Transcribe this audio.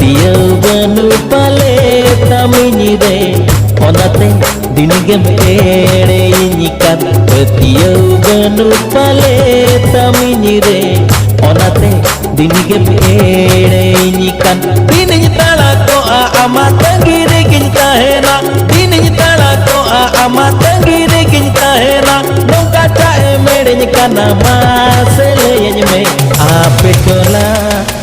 Patia banu pale tamini re onate dinigem ere nyikat Patia banu pale tamini re onate dinigem ere nyikat dininya tala ko amat gire kin kahena dininya tala ko amat gire kin kahena nongka ta mere nyikana masele yenyme apetola